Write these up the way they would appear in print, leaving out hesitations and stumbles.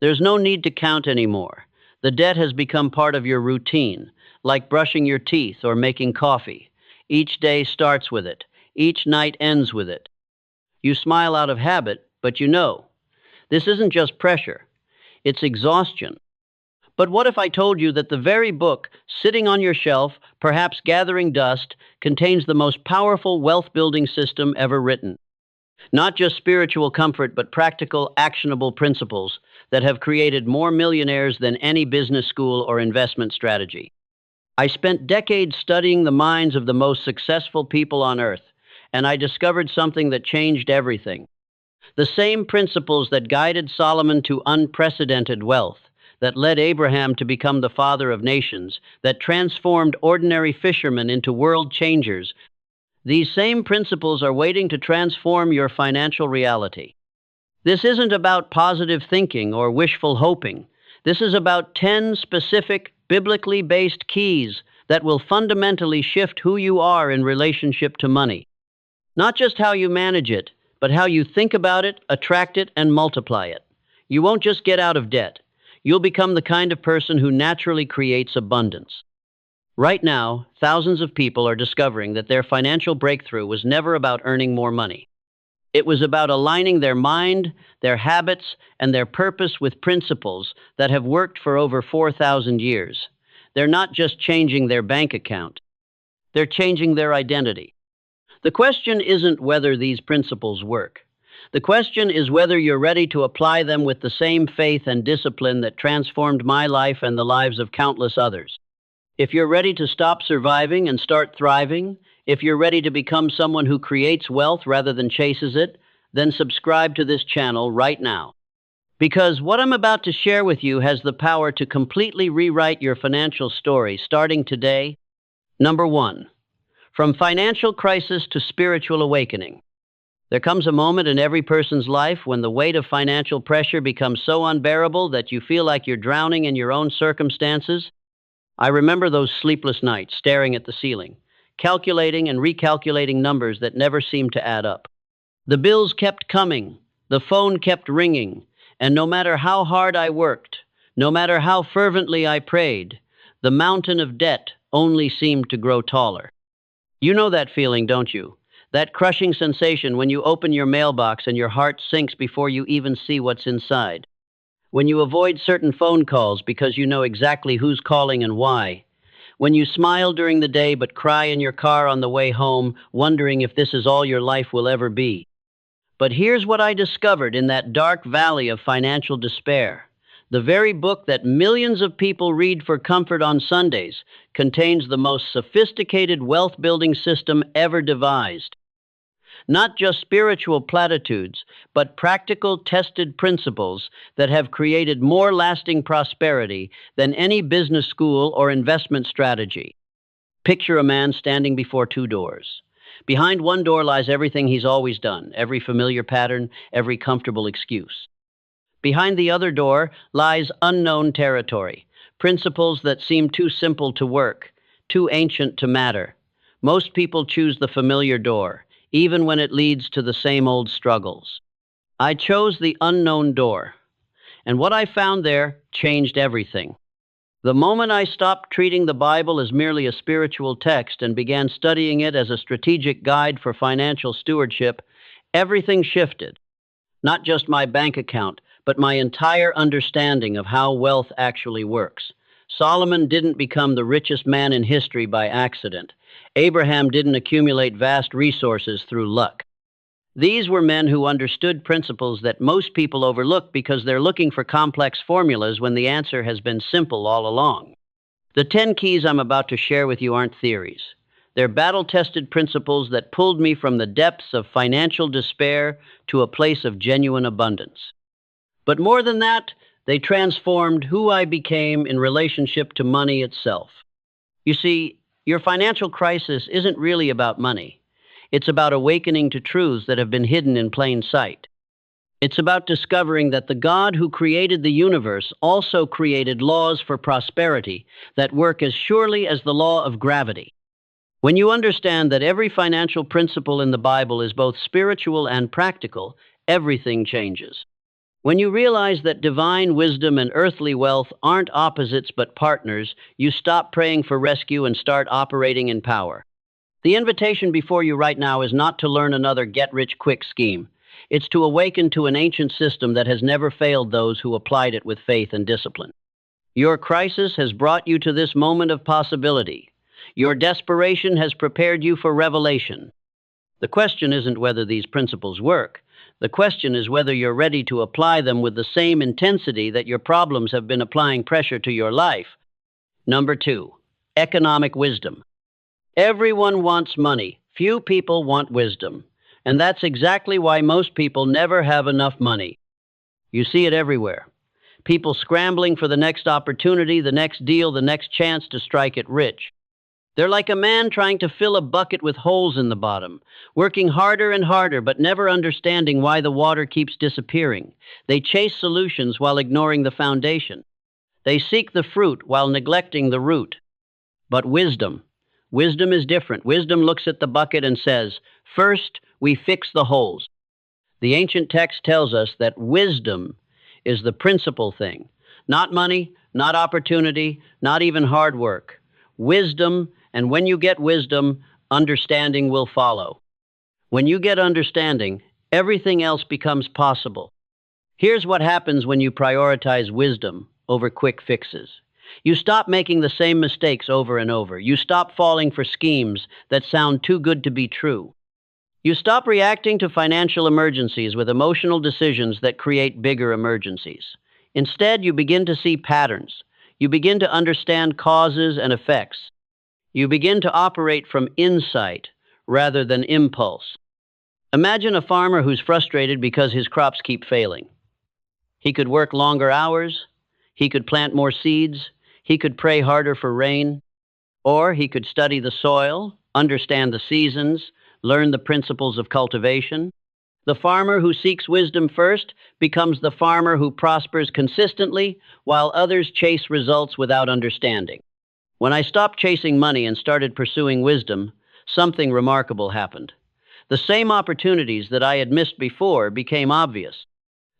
There's no need to count anymore. The debt has become part of your routine, like brushing your teeth or making coffee. Each day starts with it. Each night ends with it. You smile out of habit, but you know. This isn't just pressure, it's exhaustion. But what if I told you that the very book sitting on your shelf, perhaps gathering dust, contains the most powerful wealth building system ever written? Not just spiritual comfort, but practical, actionable principles that have created more millionaires than any business school or investment strategy. I spent decades studying the minds of the most successful people on earth, and I discovered something that changed everything. The same principles that guided Solomon to unprecedented wealth, that led Abraham to become the father of nations, that transformed ordinary fishermen into world changers, these same principles are waiting to transform your financial reality. This isn't about positive thinking or wishful hoping. This is about 10 specific, biblically based keys that will fundamentally shift who you are in relationship to money. Not just how you manage it, but how you think about it, attract it, and multiply it. You won't just get out of debt. You'll become the kind of person who naturally creates abundance. Right now, thousands of people are discovering that their financial breakthrough was never about earning more money. It was about aligning their mind, their habits, and their purpose with principles that have worked for over 4,000 years. They're not just changing their bank account. They're changing their identity. The question isn't whether these principles work. The question is whether you're ready to apply them with the same faith and discipline that transformed my life and the lives of countless others. If you're ready to stop surviving and start thriving, if you're ready to become someone who creates wealth rather than chases it, then subscribe to this channel right now. Because what I'm about to share with you has the power to completely rewrite your financial story starting today. Number 1. From financial crisis to spiritual awakening. There comes a moment in every person's life when the weight of financial pressure becomes so unbearable that you feel like you're drowning in your own circumstances. I remember those sleepless nights staring at the ceiling, calculating and recalculating numbers that never seemed to add up. The bills kept coming, the phone kept ringing, and no matter how hard I worked, no matter how fervently I prayed, the mountain of debt only seemed to grow taller. You know that feeling, don't you? That crushing sensation when you open your mailbox and your heart sinks before you even see what's inside. When you avoid certain phone calls because you know exactly who's calling and why. When you smile during the day but cry in your car on the way home, wondering if this is all your life will ever be. But here's what I discovered in that dark valley of financial despair. The very book that millions of people read for comfort on Sundays contains the most sophisticated wealth-building system ever devised. Not just spiritual platitudes, but practical, tested principles that have created more lasting prosperity than any business school or investment strategy. Picture a man standing before 2 doors. Behind one door lies everything he's always done, every familiar pattern, every comfortable excuse. Behind the other door lies unknown territory, principles that seem too simple to work, too ancient to matter. Most people choose the familiar door, even when it leads to the same old struggles. I chose the unknown door, and what I found there changed everything. The moment I stopped treating the Bible as merely a spiritual text and began studying it as a strategic guide for financial stewardship, everything shifted. Not just my bank account, but my entire understanding of how wealth actually works. Solomon didn't become the richest man in history by accident. Abraham didn't accumulate vast resources through luck. These were men who understood principles that most people overlook because they're looking for complex formulas when the answer has been simple all along. The 10 keys I'm about to share with you aren't theories. They're battle-tested principles that pulled me from the depths of financial despair to a place of genuine abundance. But more than that, they transformed who I became in relationship to money itself. You see, your financial crisis isn't really about money. It's about awakening to truths that have been hidden in plain sight. It's about discovering that the God who created the universe also created laws for prosperity that work as surely as the law of gravity. When you understand that every financial principle in the Bible is both spiritual and practical, everything changes. When you realize that divine wisdom and earthly wealth aren't opposites but partners, you stop praying for rescue and start operating in power. The invitation before you right now is not to learn another get-rich-quick scheme. It's to awaken to an ancient system that has never failed those who applied it with faith and discipline. Your crisis has brought you to this moment of possibility. Your desperation has prepared you for revelation. The question isn't whether these principles work. The question is whether you're ready to apply them with the same intensity that your problems have been applying pressure to your life. Number 2, economic wisdom. Everyone wants money. Few people want wisdom. And that's exactly why most people never have enough money. You see it everywhere. People scrambling for the next opportunity, the next deal, the next chance to strike it rich. They're like a man trying to fill a bucket with holes in the bottom, working harder and harder, but never understanding why the water keeps disappearing. They chase solutions while ignoring the foundation. They seek the fruit while neglecting the root. But wisdom is different. Wisdom looks at the bucket and says, first, we fix the holes. The ancient text tells us that wisdom is the principal thing. Not money, not opportunity, not even hard work. Wisdom, and when you get wisdom, understanding will follow. When you get understanding, everything else becomes possible. Here's what happens when you prioritize wisdom over quick fixes. You stop making the same mistakes over and over. You stop falling for schemes that sound too good to be true. You stop reacting to financial emergencies with emotional decisions that create bigger emergencies. Instead, you begin to see patterns. You begin to understand causes and effects. You begin to operate from insight rather than impulse. Imagine a farmer who's frustrated because his crops keep failing. He could work longer hours. He could plant more seeds. He could pray harder for rain. Or he could study the soil, understand the seasons, learn the principles of cultivation. The farmer who seeks wisdom first becomes the farmer who prospers consistently, while others chase results without understanding. When I stopped chasing money and started pursuing wisdom, something remarkable happened. The same opportunities that I had missed before became obvious.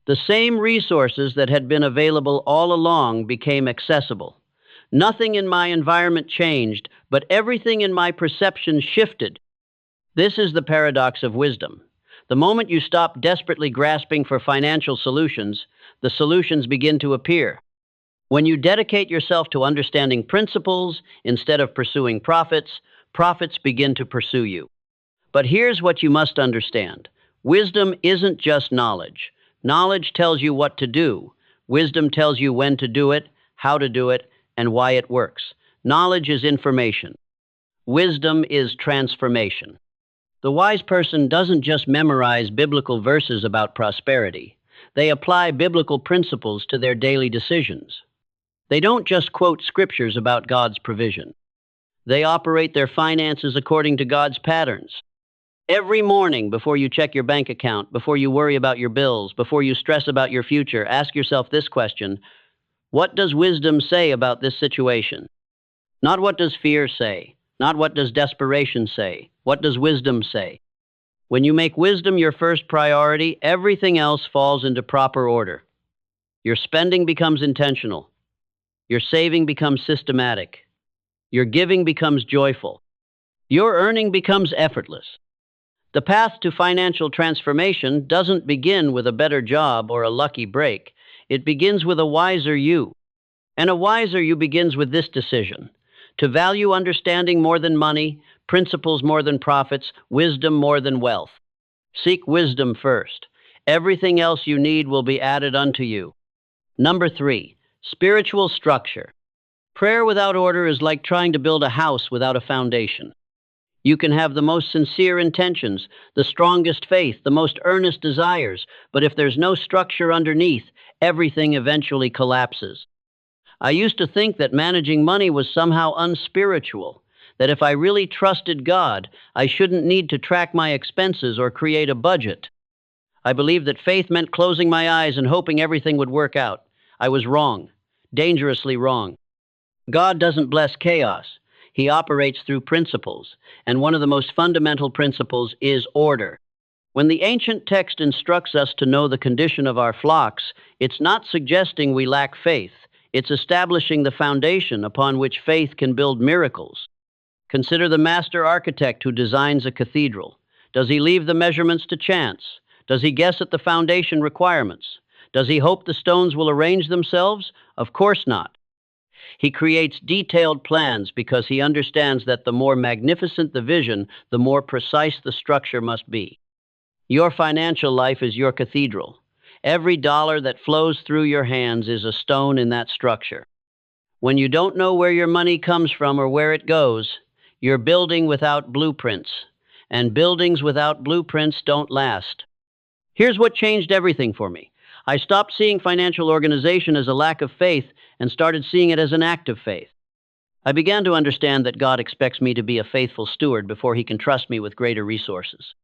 The same resources that had been available all along became accessible. Nothing in my environment changed, but everything in my perception shifted. This is the paradox of wisdom. The moment you stop desperately grasping for financial solutions, the solutions begin to appear. When you dedicate yourself to understanding principles instead of pursuing profits, profits begin to pursue you. But here's what you must understand. Wisdom isn't just knowledge. Knowledge tells you what to do. Wisdom tells you when to do it, how to do it, and why it works. Knowledge is information. Wisdom is transformation. The wise person doesn't just memorize biblical verses about prosperity. They apply biblical principles to their daily decisions. They don't just quote scriptures about God's provision. They operate their finances according to God's patterns. Every morning, before you check your bank account, before you worry about your bills, before you stress about your future, ask yourself this question: what does wisdom say about this situation? Not what does fear say, not what does desperation say. What does wisdom say? When you make wisdom your first priority, everything else falls into proper order. Your spending becomes intentional. Your saving becomes systematic. Your giving becomes joyful. Your earning becomes effortless. The path to financial transformation doesn't begin with a better job or a lucky break. It begins with a wiser you. And a wiser you begins with this decision: to value understanding more than money, principles more than profits, wisdom more than wealth. Seek wisdom first. Everything else you need will be added unto you. Number 3, spiritual structure. Prayer without order is like trying to build a house without a foundation. You can have the most sincere intentions, the strongest faith, the most earnest desires, but if there's no structure underneath, everything eventually collapses. I used to think that managing money was somehow unspiritual, that if I really trusted God, I shouldn't need to track my expenses or create a budget. I believed that faith meant closing my eyes and hoping everything would work out. I was wrong, dangerously wrong. God doesn't bless chaos. He operates through principles, and one of the most fundamental principles is order. When the ancient text instructs us to know the condition of our flocks, it's not suggesting we lack faith. It's establishing the foundation upon which faith can build miracles. Consider the master architect who designs a cathedral. Does he leave the measurements to chance? Does he guess at the foundation requirements? Does he hope the stones will arrange themselves? Of course not. He creates detailed plans because he understands that the more magnificent the vision, the more precise the structure must be. Your financial life is your cathedral. Every dollar that flows through your hands is a stone in that structure. When you don't know where your money comes from or where it goes, you're building without blueprints, and buildings without blueprints don't last. Here's what changed everything for me. I stopped seeing financial organization as a lack of faith and started seeing it as an act of faith. I began to understand that God expects me to be a faithful steward before he can trust me with greater resources.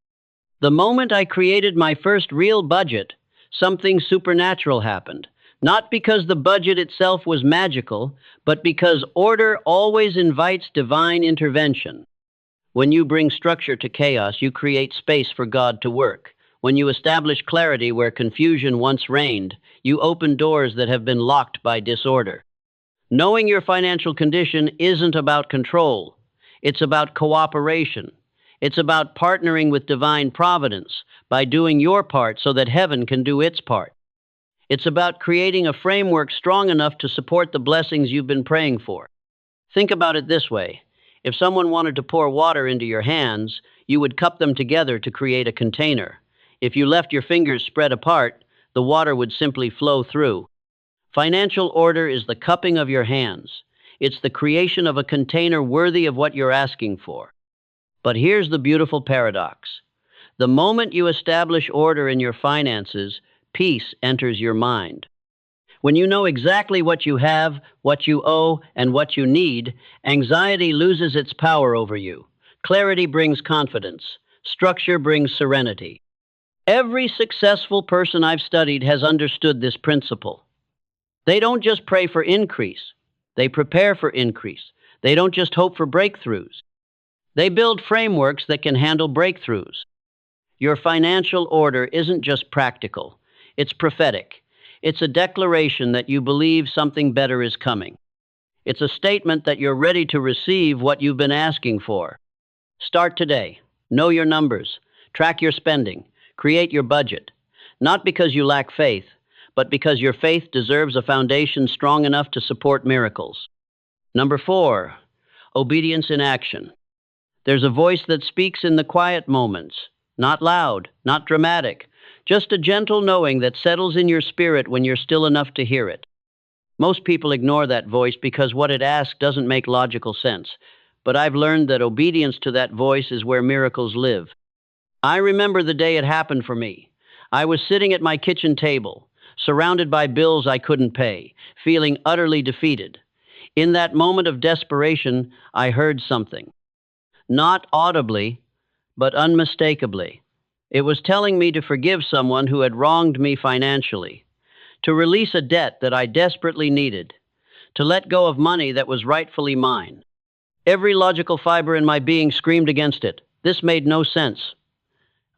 The moment I created my first real budget, something supernatural happened. Not because the budget itself was magical, but because order always invites divine intervention. When you bring structure to chaos, you create space for God to work. When you establish clarity where confusion once reigned, you open doors that have been locked by disorder. Knowing your financial condition isn't about control. It's about cooperation. It's about partnering with divine providence by doing your part so that heaven can do its part. It's about creating a framework strong enough to support the blessings you've been praying for. Think about it this way. If someone wanted to pour water into your hands, you would cup them together to create a container. If you left your fingers spread apart, the water would simply flow through. Financial order is the cupping of your hands. It's the creation of a container worthy of what you're asking for. But here's the beautiful paradox. The moment you establish order in your finances, peace enters your mind. When you know exactly what you have, what you owe, and what you need, anxiety loses its power over you. Clarity brings confidence. Structure brings serenity. Every successful person I've studied has understood this principle. They don't just pray for increase. They prepare for increase. They don't just hope for breakthroughs. They build frameworks that can handle breakthroughs. Your financial order isn't just practical. It's prophetic. It's a declaration that you believe something better is coming. It's a statement that you're ready to receive what you've been asking for. Start today. Know your numbers. Track your spending. Create your budget. Not because you lack faith, but because your faith deserves a foundation strong enough to support miracles. Number 4, obedience in action. There's a voice that speaks in the quiet moments, not loud, not dramatic, just a gentle knowing that settles in your spirit when you're still enough to hear it. Most people ignore that voice because what it asks doesn't make logical sense, but I've learned that obedience to that voice is where miracles live. I remember the day it happened for me. I was sitting at my kitchen table, surrounded by bills I couldn't pay, feeling utterly defeated. In that moment of desperation, I heard something. Not audibly, but unmistakably. It was telling me to forgive someone who had wronged me financially, to release a debt that I desperately needed, to let go of money that was rightfully mine. Every logical fiber in my being screamed against it. This made no sense.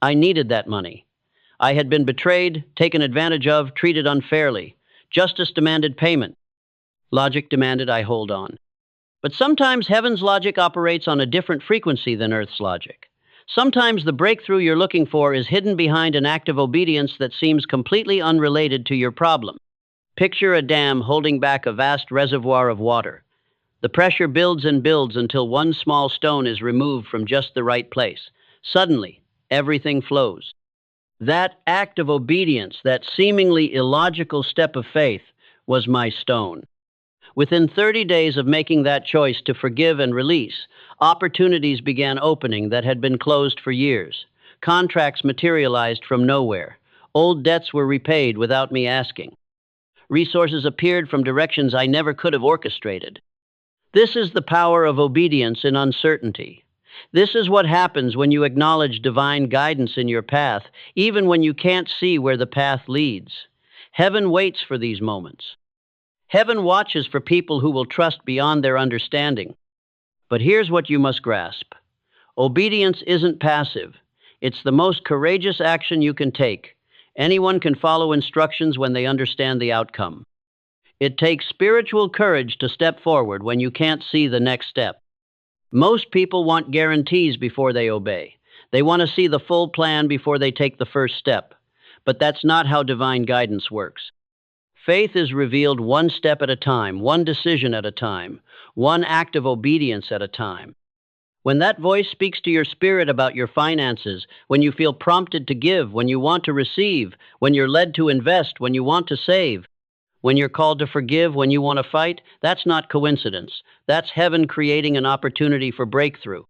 I needed that money. I had been betrayed, taken advantage of, treated unfairly. Justice demanded payment. Logic demanded I hold on. But sometimes heaven's logic operates on a different frequency than Earth's logic. Sometimes the breakthrough you're looking for is hidden behind an act of obedience that seems completely unrelated to your problem. Picture a dam holding back a vast reservoir of water. The pressure builds and builds until one small stone is removed from just the right place. Suddenly, everything flows. That act of obedience, that seemingly illogical step of faith, was my stone. Within 30 days of making that choice to forgive and release, opportunities began opening that had been closed for years. Contracts materialized from nowhere. Old debts were repaid without me asking. Resources appeared from directions I never could have orchestrated. This is the power of obedience in uncertainty. This is what happens when you acknowledge divine guidance in your path, even when you can't see where the path leads. Heaven waits for these moments. Heaven watches for people who will trust beyond their understanding. But here's what you must grasp. Obedience isn't passive. It's the most courageous action you can take. Anyone can follow instructions when they understand the outcome. It takes spiritual courage to step forward when you can't see the next step. Most people want guarantees before they obey. They want to see the full plan before they take the first step. But that's not how divine guidance works. Faith is revealed one step at a time, one decision at a time, one act of obedience at a time. When that voice speaks to your spirit about your finances, when you feel prompted to give, when you want to receive, when you're led to invest, when you want to save, when you're called to forgive, when you want to fight, that's not coincidence. That's heaven creating an opportunity for breakthrough.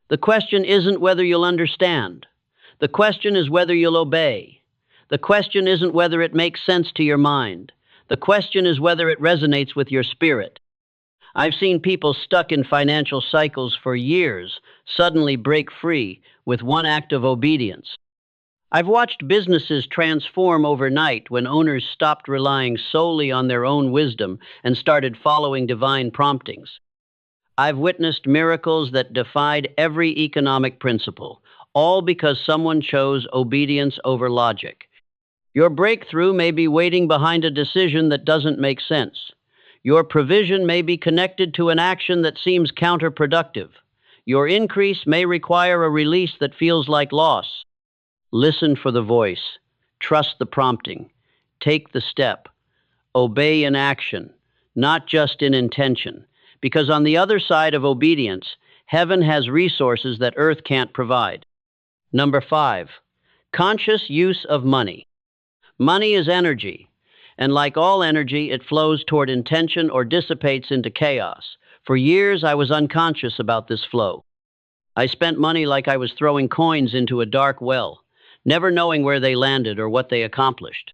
The question isn't whether you'll understand. The question is whether you'll obey. The question isn't whether it makes sense to your mind. The question is whether it resonates with your spirit. I've seen people stuck in financial cycles for years suddenly break free with one act of obedience. I've watched businesses transform overnight when owners stopped relying solely on their own wisdom and started following divine promptings. I've witnessed miracles that defied every economic principle, all because someone chose obedience over logic. Your breakthrough may be waiting behind a decision that doesn't make sense. Your provision may be connected to an action that seems counterproductive. Your increase may require a release that feels like loss. Listen for the voice. Trust the prompting. Take the step. Obey in action, not just in intention. Because on the other side of obedience, heaven has resources that earth can't provide. Number 5, conscious use of money. Money is energy, and like all energy, it flows toward intention or dissipates into chaos. For years, I was unconscious about this flow. I spent money like I was throwing coins into a dark well, never knowing where they landed or what they accomplished.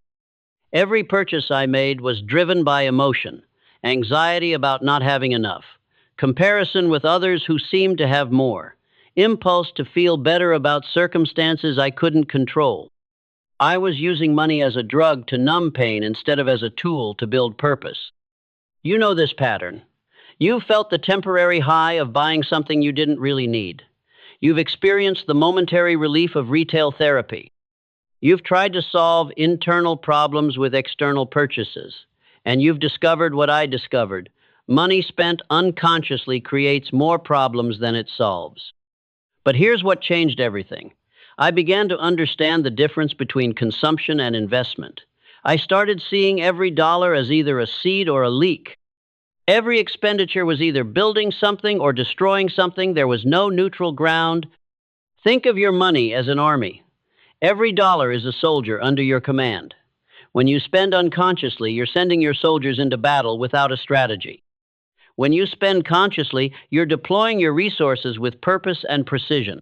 Every purchase I made was driven by emotion, anxiety about not having enough, comparison with others who seemed to have more, impulse to feel better about circumstances I couldn't control. I was using money as a drug to numb pain instead of as a tool to build purpose. You know this pattern. You've felt the temporary high of buying something you didn't really need. You've experienced the momentary relief of retail therapy. You've tried to solve internal problems with external purchases. And you've discovered what I discovered. Money spent unconsciously creates more problems than it solves. But here's what changed everything. I began to understand the difference between consumption and investment. I started seeing every dollar as either a seed or a leak. Every expenditure was either building something or destroying something. There was no neutral ground. Think of your money as an army. Every dollar is a soldier under your command. When you spend unconsciously, you're sending your soldiers into battle without a strategy. When you spend consciously, you're deploying your resources with purpose and precision.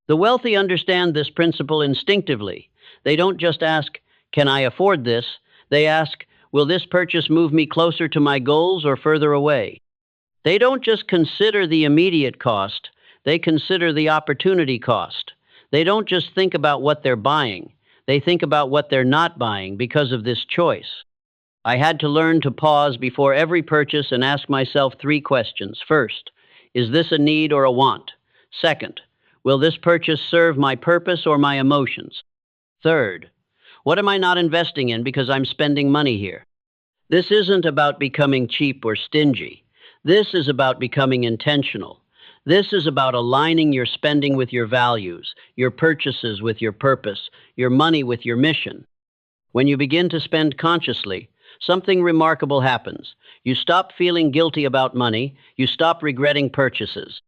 The wealthy understand this principle instinctively. They don't just ask, "Can I afford this?" They ask, "Will this purchase move me closer to my goals or further away?" They don't just consider the immediate cost, they consider the opportunity cost. They don't just think about what they're buying. They think about what they're not buying because of this choice. I had to learn to pause before every purchase and ask myself 3 questions. First, is this a need or a want? Second, will this purchase serve my purpose or my emotions? Third, what am I not investing in because I'm spending money here? This isn't about becoming cheap or stingy. This is about becoming intentional. This is about aligning your spending with your values, your purchases with your purpose, your money with your mission. When you begin to spend consciously, something remarkable happens. You stop feeling guilty about money. You stop regretting purchases.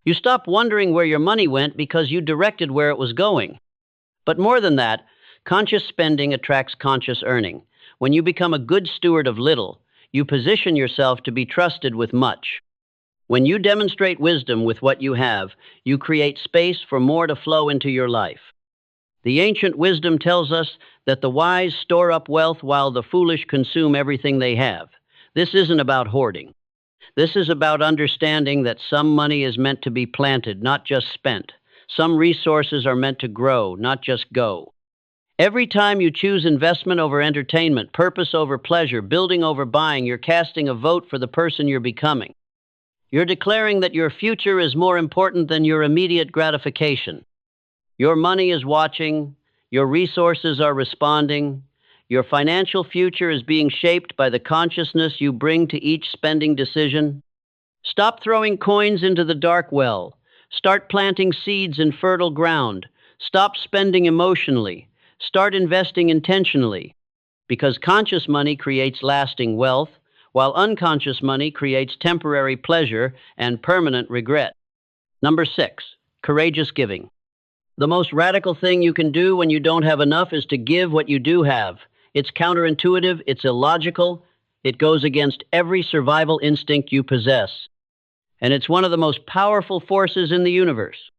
You stop wondering where your money went because you directed where it was going. But more than that, conscious spending attracts conscious earning. When you become a good steward of little, you position yourself to be trusted with much. When you demonstrate wisdom with what you have, you create space for more to flow into your life. The ancient wisdom tells us that the wise store up wealth while the foolish consume everything they have. This isn't about hoarding. This is about understanding that some money is meant to be planted, not just spent. Some resources are meant to grow, not just go. Every time you choose investment over entertainment, purpose over pleasure, building over buying, you're casting a vote for the person you're becoming. You're declaring that your future is more important than your immediate gratification. Your money is watching, your resources are responding, your financial future is being shaped by the consciousness you bring to each spending decision. Stop throwing coins into the dark well. Start planting seeds in fertile ground. Stop spending emotionally. Start investing intentionally. Because conscious money creates lasting wealth, while unconscious money creates temporary pleasure and permanent regret. Number 6, courageous giving. The most radical thing you can do when you don't have enough is to give what you do have. It's counterintuitive, it's illogical, it goes against every survival instinct you possess. And it's one of the most powerful forces in the universe.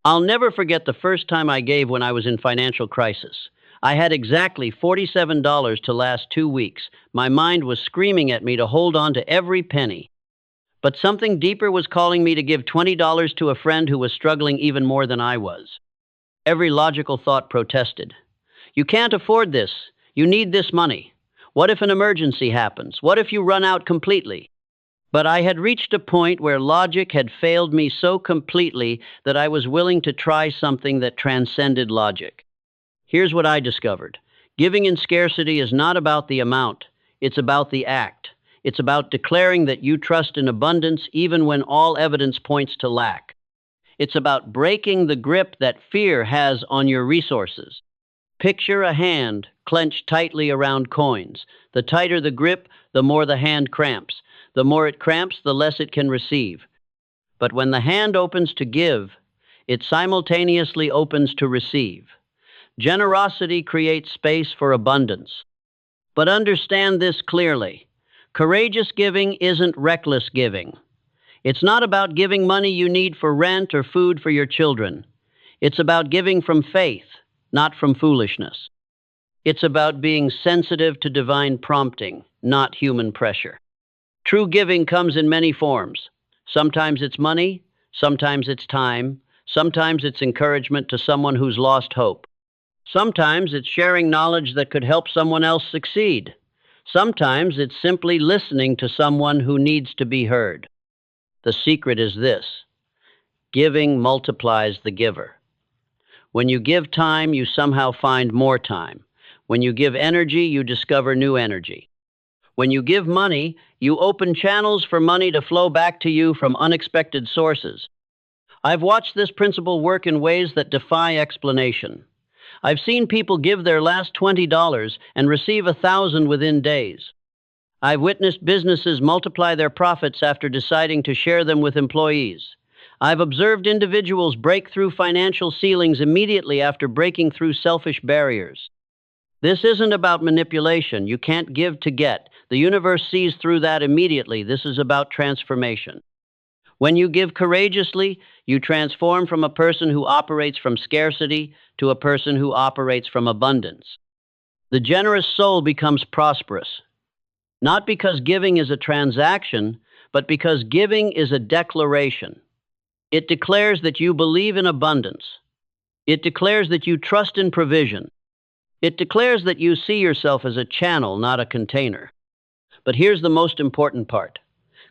I'll never forget the first time I gave when I was in financial crisis. I had exactly $47 to last 2 weeks. My mind was screaming at me to hold on to every penny. But something deeper was calling me to give $20 to a friend who was struggling even more than I was. Every logical thought protested. You can't afford this. You need this money. What if an emergency happens? What if you run out completely? But I had reached a point where logic had failed me so completely that I was willing to try something that transcended logic. Here's what I discovered. Giving in scarcity is not about the amount. It's about the act. It's about declaring that you trust in abundance even when all evidence points to lack. It's about breaking the grip that fear has on your resources. Picture a hand clenched tightly around coins. The tighter the grip, the more the hand cramps. The more it cramps, the less it can receive. But when the hand opens to give, it simultaneously opens to receive. Generosity creates space for abundance. But understand this clearly. Courageous giving isn't reckless giving. It's not about giving money you need for rent or food for your children. It's about giving from faith, not from foolishness. It's about being sensitive to divine prompting, not human pressure. True giving comes in many forms. Sometimes it's money, sometimes it's time, sometimes it's encouragement to someone who's lost hope. Sometimes it's sharing knowledge that could help someone else succeed. Sometimes it's simply listening to someone who needs to be heard. The secret is this: giving multiplies the giver. When you give time, you somehow find more time. When you give energy, you discover new energy. When you give money, you open channels for money to flow back to you from unexpected sources. I've watched this principle work in ways that defy explanation. I've seen people give their last $20 and receive 1,000 within days. I've witnessed businesses multiply their profits after deciding to share them with employees. I've observed individuals break through financial ceilings immediately after breaking through selfish barriers. This isn't about manipulation. You can't give to get. The universe sees through that immediately. This is about transformation. When you give courageously, you transform from a person who operates from scarcity to a person who operates from abundance. The generous soul becomes prosperous. Not because giving is a transaction, but because giving is a declaration. It declares that you believe in abundance. It declares that you trust in provision. It declares that you see yourself as a channel, not a container. But here's the most important part.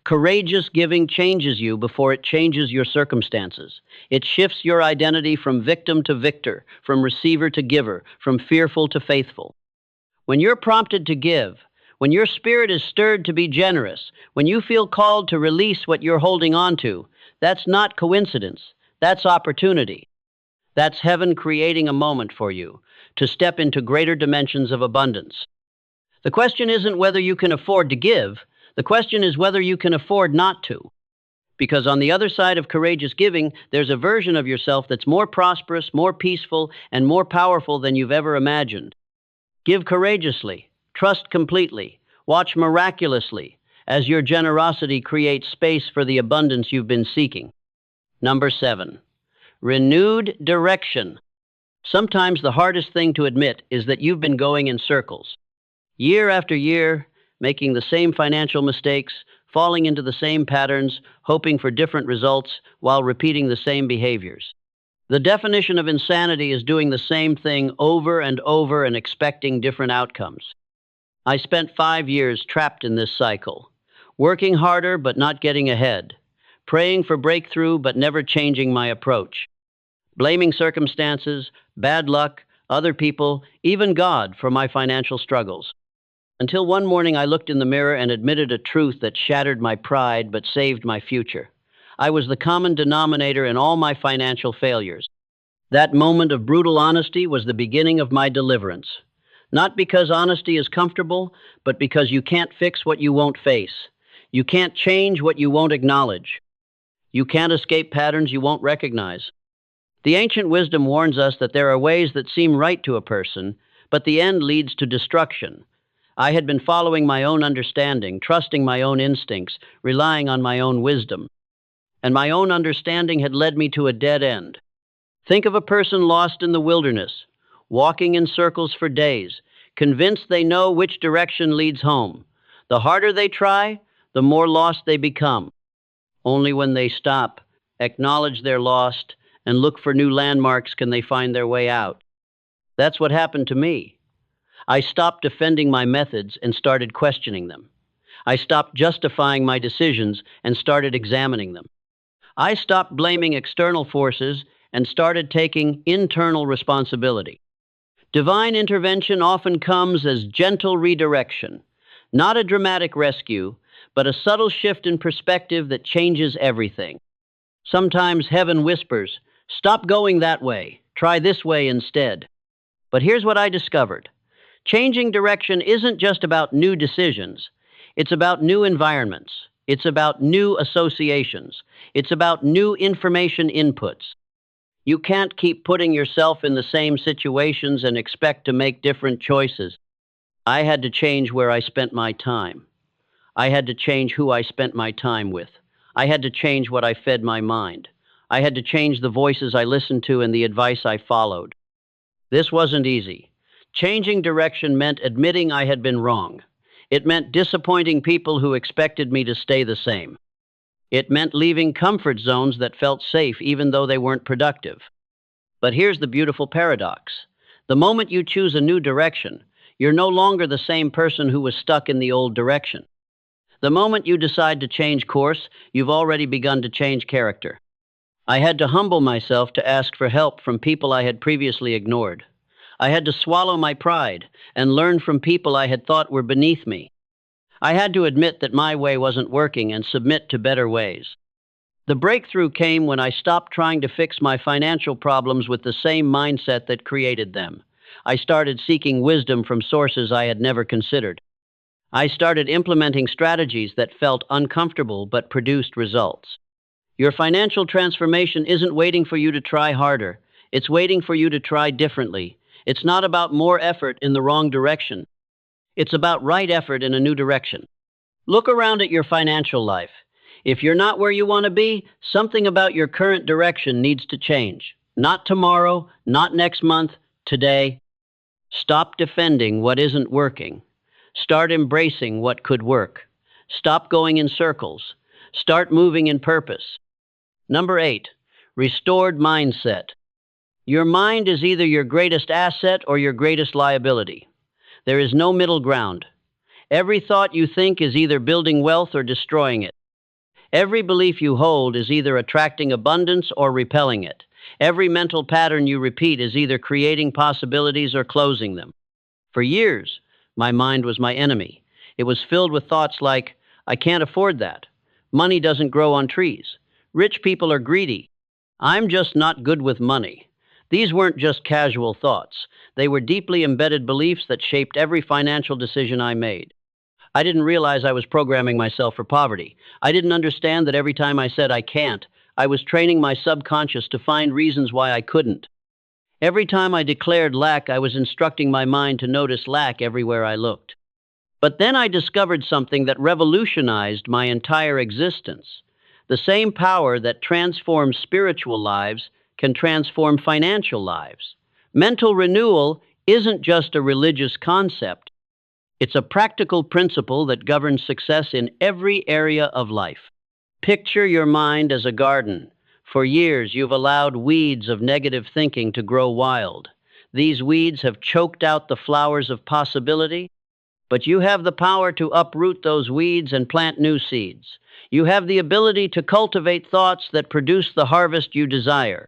Courageous giving changes you before it changes your circumstances. It shifts your identity from victim to victor, from receiver to giver, from fearful to faithful. When you're prompted to give, when your spirit is stirred to be generous, when you feel called to release what you're holding on to, that's not coincidence. That's opportunity. That's heaven creating a moment for you to step into greater dimensions of abundance. The question isn't whether you can afford to give. The question is whether you can afford not to. Because on the other side of courageous giving, there's a version of yourself that's more prosperous, more peaceful, and more powerful than you've ever imagined. Give courageously. Trust completely. Watch miraculously as your generosity creates space for the abundance you've been seeking. Number 7, renewed direction. Sometimes the hardest thing to admit is that you've been going in circles. Year after year, making the same financial mistakes, falling into the same patterns, hoping for different results while repeating the same behaviors. The definition of insanity is doing the same thing over and over and expecting different outcomes. I spent 5 years trapped in this cycle, working harder but not getting ahead, praying for breakthrough but never changing my approach. blaming circumstances, bad luck, other people, even God for my financial struggles. Until one morning I looked in the mirror and admitted a truth that shattered my pride but saved my future. I was the common denominator in all my financial failures. That moment of brutal honesty was the beginning of my deliverance. Not because honesty is comfortable, but because you can't fix what you won't face. You can't change what you won't acknowledge. You can't escape patterns you won't recognize. The ancient wisdom warns us that there are ways that seem right to a person, but the end leads to destruction. I had been following my own understanding, trusting my own instincts, relying on my own wisdom. And my own understanding had led me to a dead end. Think of a person lost in the wilderness, walking in circles for days, convinced they know which direction leads home. The harder they try, the more lost they become. Only when they stop, acknowledge they're lost, and look for new landmarks can they find their way out. That's what happened to me. I stopped defending my methods and started questioning them. I stopped justifying my decisions and started examining them. I stopped blaming external forces and started taking internal responsibility. Divine intervention often comes as gentle redirection, not a dramatic rescue, but a subtle shift in perspective that changes everything. Sometimes heaven whispers, "Stop going that way, try this way instead." But here's what I discovered. Changing direction isn't just about new decisions. It's about new environments. It's about new associations. It's about new information inputs. You can't keep putting yourself in the same situations and expect to make different choices. I had to change where I spent my time. I had to change who I spent my time with. I had to change what I fed my mind. I had to change the voices I listened to and the advice I followed. This wasn't easy. Changing direction meant admitting I had been wrong. It meant disappointing people who expected me to stay the same. It meant leaving comfort zones that felt safe even though they weren't productive. But here's the beautiful paradox. The moment you choose a new direction, you're no longer the same person who was stuck in the old direction. The moment you decide to change course, you've already begun to change character. I had to humble myself to ask for help from people I had previously ignored. I had to swallow my pride and learn from people I had thought were beneath me. I had to admit that my way wasn't working and submit to better ways. The breakthrough came when I stopped trying to fix my financial problems with the same mindset that created them. I started seeking wisdom from sources I had never considered. I started implementing strategies that felt uncomfortable but produced results. Your financial transformation isn't waiting for you to try harder. It's waiting for you to try differently. It's not about more effort in the wrong direction. It's about right effort in a new direction. Look around at your financial life. If you're not where you want to be, something about your current direction needs to change. Not tomorrow, not next month, today. Stop defending what isn't working. Start embracing what could work. Stop going in circles. Start moving in purpose. Number 8, restored mindset. Your mind is either your greatest asset or your greatest liability. There is no middle ground. Every thought you think is either building wealth or destroying it. Every belief you hold is either attracting abundance or repelling it. Every mental pattern you repeat is either creating possibilities or closing them. For years, my mind was my enemy. It was filled with thoughts like, I can't afford that. Money doesn't grow on trees. Rich people are greedy. I'm just not good with money. These weren't just casual thoughts. They were deeply embedded beliefs that shaped every financial decision I made. I didn't realize I was programming myself for poverty. I didn't understand that every time I said I can't, I was training my subconscious to find reasons why I couldn't. Every time I declared lack, I was instructing my mind to notice lack everywhere I looked. But then I discovered something that revolutionized my entire existence. The same power that transforms spiritual lives can transform financial lives. Mental renewal isn't just a religious concept. It's a practical principle that governs success in every area of life. Picture your mind as a garden. For years, you've allowed weeds of negative thinking to grow wild. These weeds have choked out the flowers of possibility, but you have the power to uproot those weeds and plant new seeds. You have the ability to cultivate thoughts that produce the harvest you desire.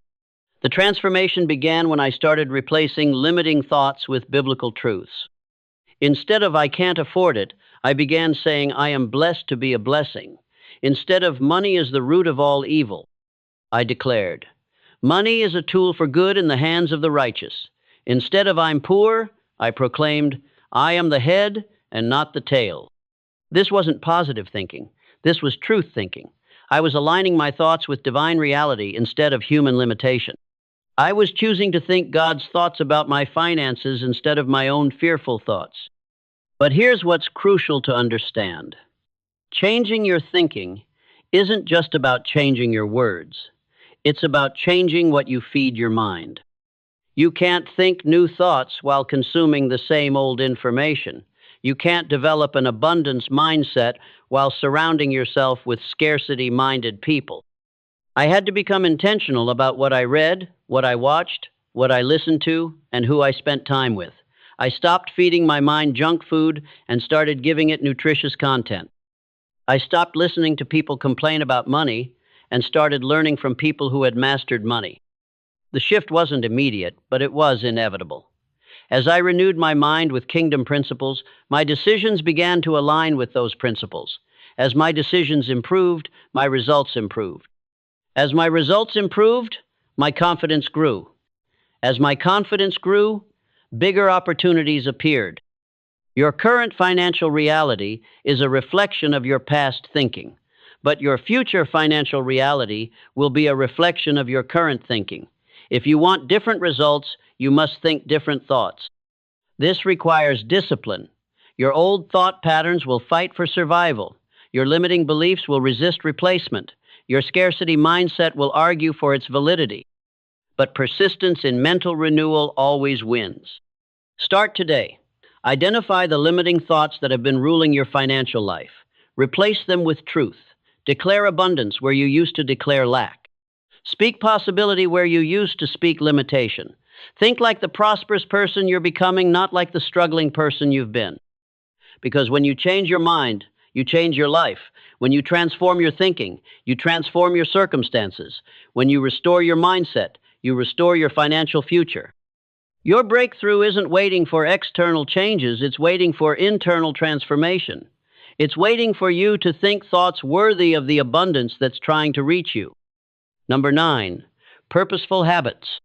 The transformation began when I started replacing limiting thoughts with biblical truths. Instead of "I can't afford it," I began saying "I am blessed to be a blessing." Instead of "money is the root of all evil," I declared, "Money is a tool for good in the hands of the righteous." Instead of "I'm poor," I proclaimed, "I am the head and not the tail." This wasn't positive thinking. This was truth thinking. I was aligning my thoughts with divine reality instead of human limitation. I was choosing to think God's thoughts about my finances instead of my own fearful thoughts. But here's what's crucial to understand. Changing your thinking isn't just about changing your words. It's about changing what you feed your mind. You can't think new thoughts while consuming the same old information. You can't develop an abundance mindset while surrounding yourself with scarcity-minded people. I had to become intentional about what I read, what I watched, what I listened to, and who I spent time with. I stopped feeding my mind junk food and started giving it nutritious content. I stopped listening to people complain about money and started learning from people who had mastered money. The shift wasn't immediate, but it was inevitable. As I renewed my mind with kingdom principles, my decisions began to align with those principles. As my decisions improved, my results improved. As my results improved, my confidence grew. As my confidence grew, bigger opportunities appeared. Your current financial reality is a reflection of your past thinking, but your future financial reality will be a reflection of your current thinking. If you want different results, you must think different thoughts. This requires discipline. Your old thought patterns will fight for survival. Your limiting beliefs will resist replacement. Your scarcity mindset will argue for its validity. But persistence in mental renewal always wins. Start today. Identify the limiting thoughts that have been ruling your financial life. Replace them with truth. Declare abundance where you used to declare lack. Speak possibility where you used to speak limitation. Think like the prosperous person you're becoming, not like the struggling person you've been. Because when you change your mind, you change your life. When you transform your thinking, you transform your circumstances. When you restore your mindset, you restore your financial future. Your breakthrough isn't waiting for external changes, it's waiting for internal transformation. It's waiting for you to think thoughts worthy of the abundance that's trying to reach you. Number 9, purposeful habits.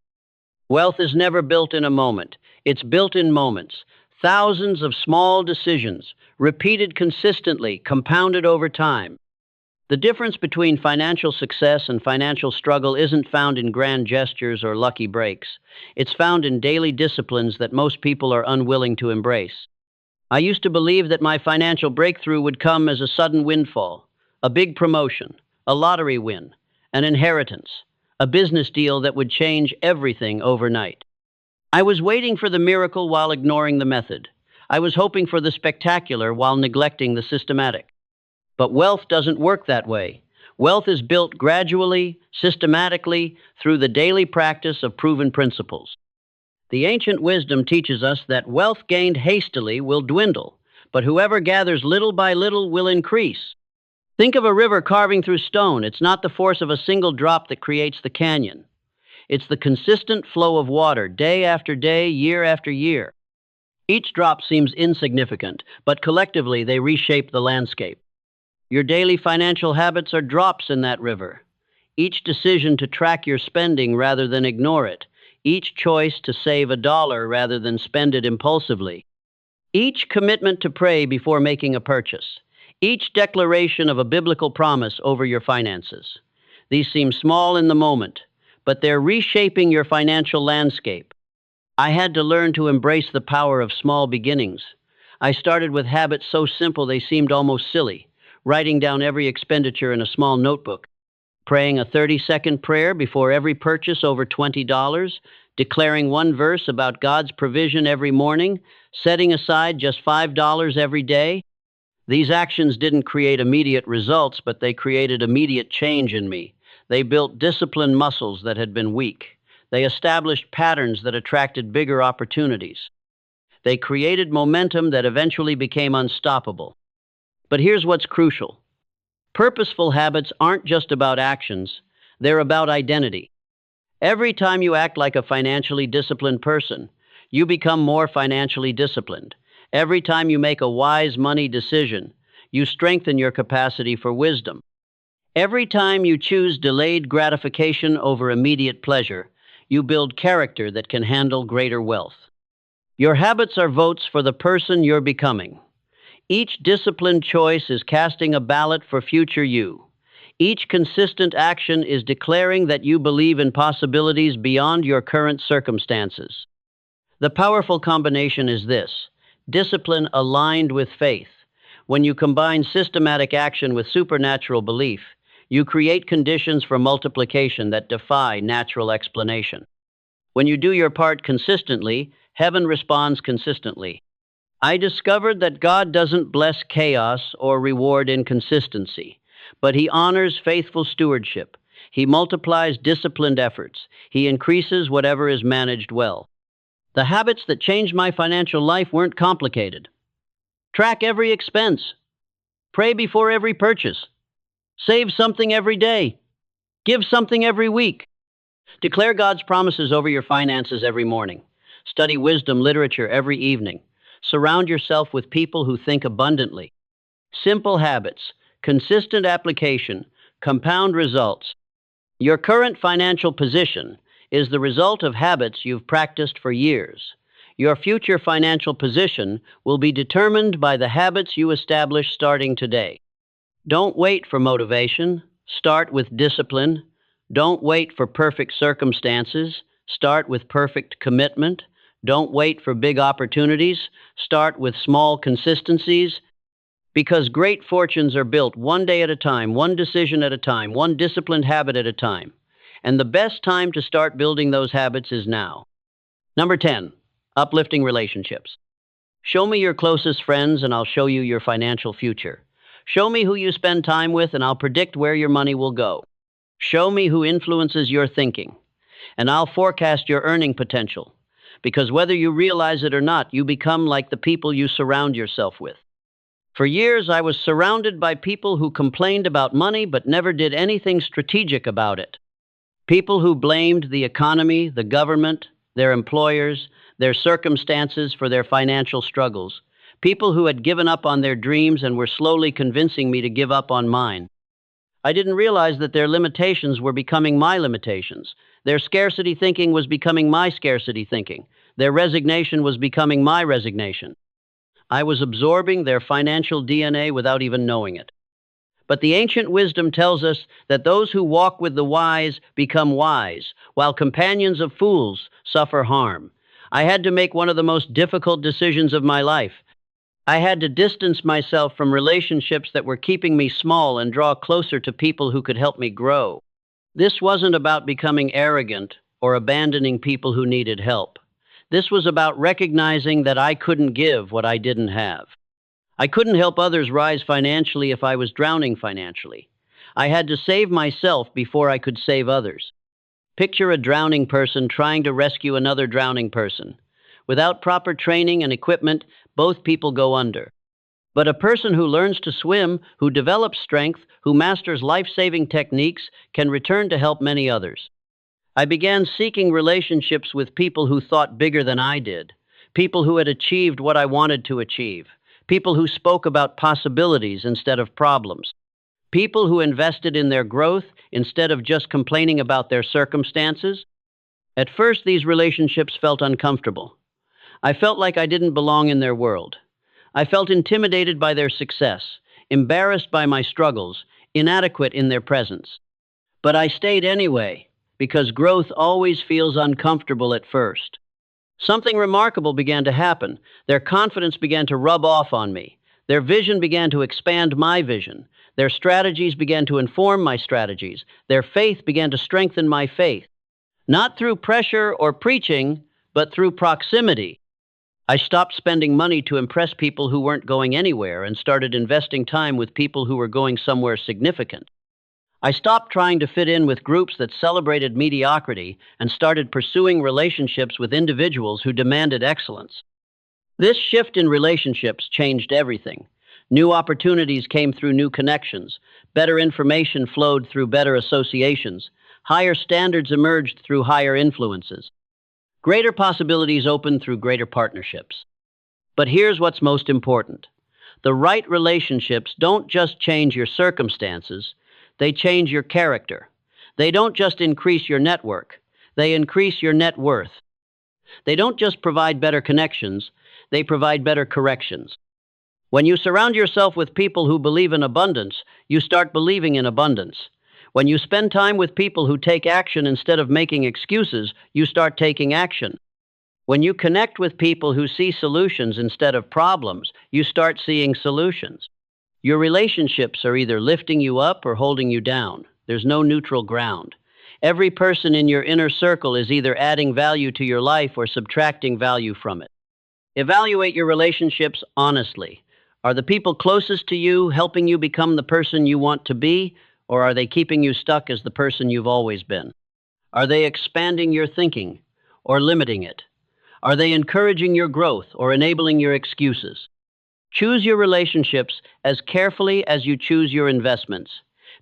Wealth is never built in a moment. It's built in moments. Thousands of small decisions, repeated consistently, compounded over time. The difference between financial success and financial struggle isn't found in grand gestures or lucky breaks. It's found in daily disciplines that most people are unwilling to embrace. I used to believe that my financial breakthrough would come as a sudden windfall, a big promotion, a lottery win, an inheritance, a business deal that would change everything overnight. I was waiting for the miracle while ignoring the method. I was hoping for the spectacular while neglecting the systematic. But wealth doesn't work that way. Wealth is built gradually, systematically, through the daily practice of proven principles. The ancient wisdom teaches us that wealth gained hastily will dwindle, but whoever gathers little by little will increase. Think of a river carving through stone. It's not the force of a single drop that creates the canyon. It's the consistent flow of water, day after day, year after year. Each drop seems insignificant, but collectively they reshape the landscape. Your daily financial habits are drops in that river. Each decision to track your spending rather than ignore it. Each choice to save $1 rather than spend it impulsively. Each commitment to pray before making a purchase. Each declaration of a biblical promise over your finances. These seem small in the moment, but they're reshaping your financial landscape. I had to learn to embrace the power of small beginnings. I started with habits so simple they seemed almost silly. Writing down every expenditure in a small notebook, praying a 30-second prayer before every purchase over $20, declaring one verse about God's provision every morning, setting aside just $5 every day. These actions didn't create immediate results, but they created immediate change in me. They built disciplined muscles that had been weak. They established patterns that attracted bigger opportunities. They created momentum that eventually became unstoppable. But here's what's crucial. Purposeful habits aren't just about actions, they're about identity. Every time you act like a financially disciplined person, you become more financially disciplined. Every time you make a wise money decision, you strengthen your capacity for wisdom. Every time you choose delayed gratification over immediate pleasure, you build character that can handle greater wealth. Your habits are votes for the person you're becoming. Each disciplined choice is casting a ballot for future you. Each consistent action is declaring that you believe in possibilities beyond your current circumstances. The powerful combination is this: discipline aligned with faith. When you combine systematic action with supernatural belief, you create conditions for multiplication that defy natural explanation. When you do your part consistently, heaven responds consistently. I discovered that God doesn't bless chaos or reward inconsistency, but He honors faithful stewardship. He multiplies disciplined efforts. He increases whatever is managed well. The habits that changed my financial life weren't complicated. Track every expense. Pray before every purchase. Save something every day. Give something every week. Declare God's promises over your finances every morning. Study wisdom literature every evening. Surround yourself with people who think abundantly. Simple habits, consistent application, compound results. Your current financial position is the result of habits you've practiced for years. Your future financial position will be determined by the habits you establish starting today. Don't wait for motivation. Start with discipline. Don't wait for perfect circumstances. Start with perfect commitment. Don't wait for big opportunities. Start with small consistencies. Because great fortunes are built one day at a time, one decision at a time, one disciplined habit at a time. And the best time to start building those habits is now. Number 10, uplifting relationships. Show me your closest friends and I'll show you your financial future. Show me who you spend time with and I'll predict where your money will go. Show me who influences your thinking, and I'll forecast your earning potential. Because whether you realize it or not, you become like the people you surround yourself with. For years, I was surrounded by people who complained about money but never did anything strategic about it. People who blamed the economy, the government, their employers, their circumstances for their financial struggles. People who had given up on their dreams and were slowly convincing me to give up on mine. I didn't realize that their limitations were becoming my limitations. Their scarcity thinking was becoming my scarcity thinking. Their resignation was becoming my resignation. I was absorbing their financial DNA without even knowing it. But the ancient wisdom tells us that those who walk with the wise become wise, while companions of fools suffer harm. I had to make one of the most difficult decisions of my life. I had to distance myself from relationships that were keeping me small and draw closer to people who could help me grow. This wasn't about becoming arrogant or abandoning people who needed help. This was about recognizing that I couldn't give what I didn't have. I couldn't help others rise financially if I was drowning financially. I had to save myself before I could save others. Picture a drowning person trying to rescue another drowning person. Without proper training and equipment, both people go under. But a person who learns to swim, who develops strength, who masters life-saving techniques, can return to help many others. I began seeking relationships with people who thought bigger than I did, people who had achieved what I wanted to achieve, people who spoke about possibilities instead of problems, people who invested in their growth instead of just complaining about their circumstances. At first, these relationships felt uncomfortable. I felt like I didn't belong in their world. I felt intimidated by their success, embarrassed by my struggles, inadequate in their presence. But I stayed anyway, because growth always feels uncomfortable at first. Something remarkable began to happen. Their confidence began to rub off on me. Their vision began to expand my vision. Their strategies began to inform my strategies. Their faith began to strengthen my faith. Not through pressure or preaching, but through proximity. I stopped spending money to impress people who weren't going anywhere and started investing time with people who were going somewhere significant. I stopped trying to fit in with groups that celebrated mediocrity and started pursuing relationships with individuals who demanded excellence. This shift in relationships changed everything. New opportunities came through new connections. Better information flowed through better associations. Higher standards emerged through higher influences. Greater possibilities opened through greater partnerships. But here's what's most important. The right relationships don't just change your circumstances, they change your character. They don't just increase your network, they increase your net worth. They don't just provide better connections, they provide better corrections. When you surround yourself with people who believe in abundance, you start believing in abundance. When you spend time with people who take action instead of making excuses, you start taking action. When you connect with people who see solutions instead of problems, you start seeing solutions. Your relationships are either lifting you up or holding you down. There's no neutral ground. Every person in your inner circle is either adding value to your life or subtracting value from it. Evaluate your relationships honestly. Are the people closest to you helping you become the person you want to be, or are they keeping you stuck as the person you've always been? Are they expanding your thinking or limiting it? Are they encouraging your growth or enabling your excuses? Choose your relationships as carefully as you choose your investments,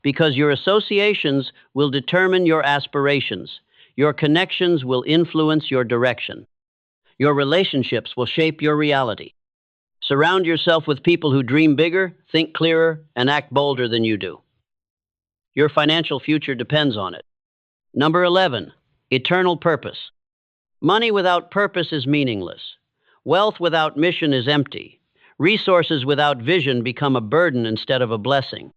because your associations will determine your aspirations. Your connections will influence your direction. Your relationships will shape your reality. Surround yourself with people who dream bigger, think clearer, and act bolder than you do. Your financial future depends on it. Number 11, eternal purpose. Money without purpose is meaningless. Wealth without mission is empty. Resources without vision become a burden instead of a blessing.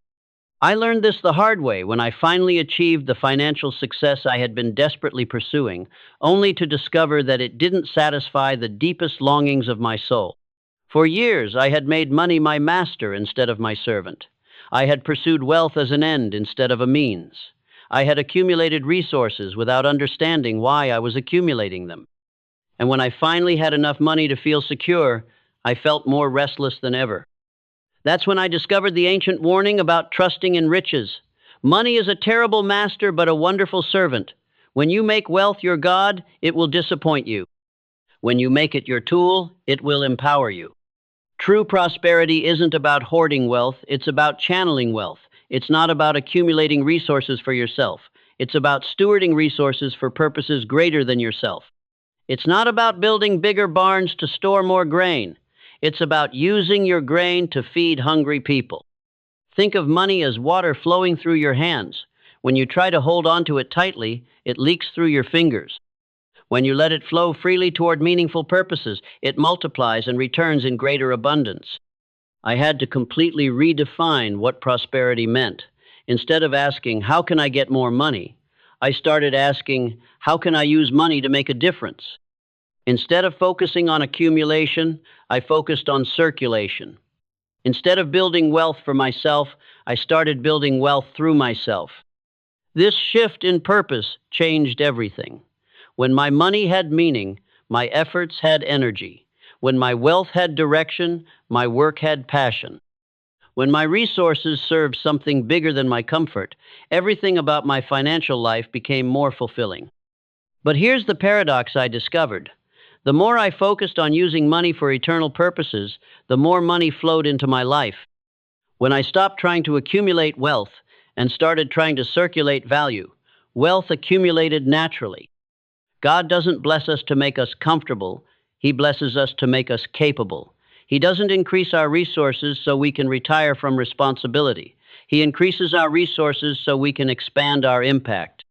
I learned this the hard way when I finally achieved the financial success I had been desperately pursuing, only to discover that it didn't satisfy the deepest longings of my soul. For years, I had made money my master instead of my servant. I had pursued wealth as an end instead of a means. I had accumulated resources without understanding why I was accumulating them. And when I finally had enough money to feel secure, I felt more restless than ever. That's when I discovered the ancient warning about trusting in riches. Money is a terrible master, but a wonderful servant. When you make wealth your god, it will disappoint you. When you make it your tool, it will empower you. True prosperity isn't about hoarding wealth, it's about channeling wealth. It's not about accumulating resources for yourself. It's about stewarding resources for purposes greater than yourself. It's not about building bigger barns to store more grain. It's about using your grain to feed hungry people. Think of money as water flowing through your hands. When you try to hold on to it tightly, it leaks through your fingers. When you let it flow freely toward meaningful purposes, it multiplies and returns in greater abundance. I had to completely redefine what prosperity meant. Instead of asking, how can I get more money? I started asking, how can I use money to make a difference? Instead of focusing on accumulation, I focused on circulation. Instead of building wealth for myself, I started building wealth through myself. This shift in purpose changed everything. When my money had meaning, my efforts had energy. When my wealth had direction, my work had passion. When my resources served something bigger than my comfort, everything about my financial life became more fulfilling. But here's the paradox I discovered. The more I focused on using money for eternal purposes, the more money flowed into my life. When I stopped trying to accumulate wealth and started trying to circulate value, wealth accumulated naturally. God doesn't bless us to make us comfortable. He blesses us to make us capable. He doesn't increase our resources so we can retire from responsibility. He increases our resources so we can expand our impact.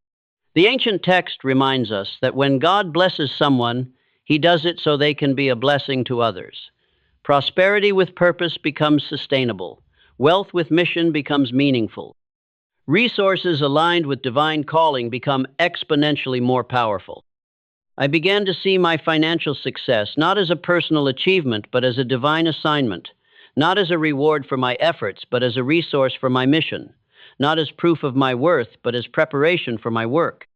The ancient text reminds us that when God blesses someone, He does it so they can be a blessing to others. Prosperity with purpose becomes sustainable. Wealth with mission becomes meaningful. Resources aligned with divine calling become exponentially more powerful. I began to see my financial success not as a personal achievement, but as a divine assignment, not as a reward for my efforts, but as a resource for my mission, not as proof of my worth, but as preparation for my work.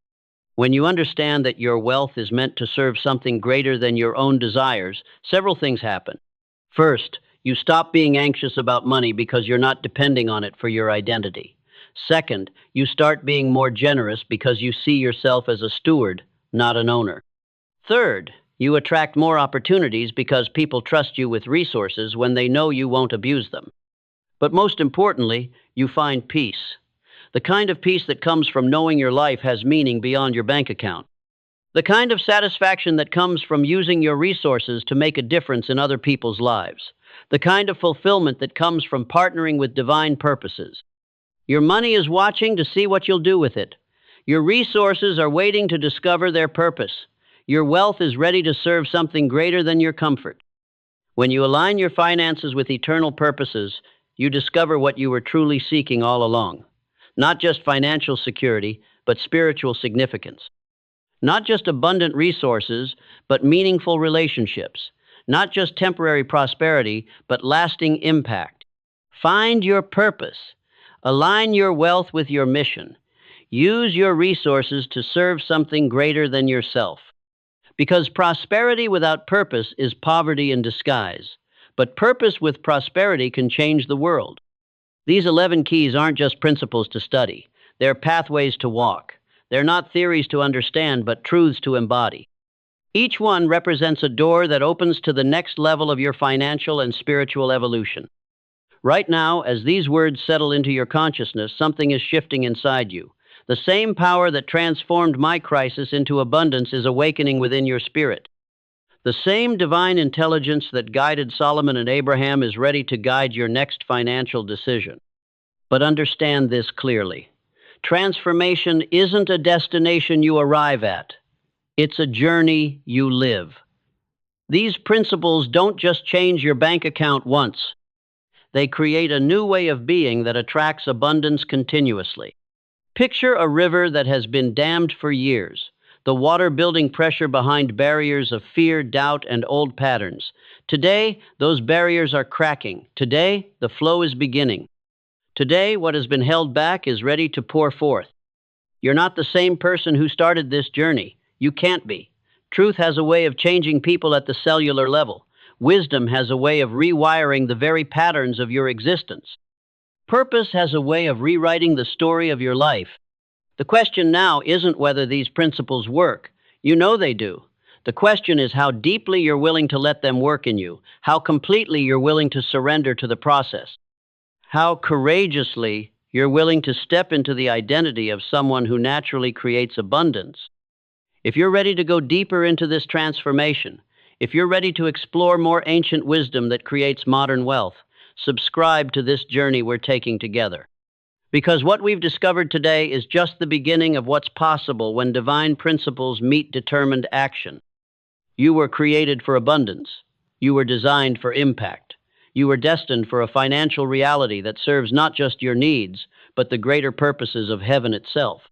When you understand that your wealth is meant to serve something greater than your own desires, several things happen. First, you stop being anxious about money because you're not depending on it for your identity. Second, you start being more generous because you see yourself as a steward, not an owner. Third, you attract more opportunities because people trust you with resources when they know you won't abuse them. But most importantly, you find peace. The kind of peace that comes from knowing your life has meaning beyond your bank account. The kind of satisfaction that comes from using your resources to make a difference in other people's lives. The kind of fulfillment that comes from partnering with divine purposes. Your money is watching to see what you'll do with it. Your resources are waiting to discover their purpose. Your wealth is ready to serve something greater than your comfort. When you align your finances with eternal purposes, you discover what you were truly seeking all along. Not just financial security, but spiritual significance. Not just abundant resources, but meaningful relationships. Not just temporary prosperity, but lasting impact. Find your purpose. Align your wealth with your mission. Use your resources to serve something greater than yourself. Because prosperity without purpose is poverty in disguise. But purpose with prosperity can change the world. These 11 keys aren't just principles to study. They're pathways to walk. They're not theories to understand, but truths to embody. Each one represents a door that opens to the next level of your financial and spiritual evolution. Right now, as these words settle into your consciousness, something is shifting inside you. The same power that transformed my crisis into abundance is awakening within your spirit. The same divine intelligence that guided Solomon and Abraham is ready to guide your next financial decision. But understand this clearly. Transformation isn't a destination you arrive at. It's a journey you live. These principles don't just change your bank account once. They create a new way of being that attracts abundance continuously. Picture a river that has been dammed for years, the water building pressure behind barriers of fear, doubt, and old patterns. Today, those barriers are cracking. Today, the flow is beginning. Today, what has been held back is ready to pour forth. You're not the same person who started this journey. You can't be. Truth has a way of changing people at the cellular level. Wisdom has a way of rewiring the very patterns of your existence. Purpose has a way of rewriting the story of your life. The question now isn't whether these principles work. You know they do. The question is how deeply you're willing to let them work in you, how completely you're willing to surrender to the process, how courageously you're willing to step into the identity of someone who naturally creates abundance. If you're ready to go deeper into this transformation, if you're ready to explore more ancient wisdom that creates modern wealth, subscribe to this journey we're taking together. Because what we've discovered today is just the beginning of what's possible when divine principles meet determined action. You were created for abundance. You were designed for impact. You were destined for a financial reality that serves not just your needs, but the greater purposes of heaven itself.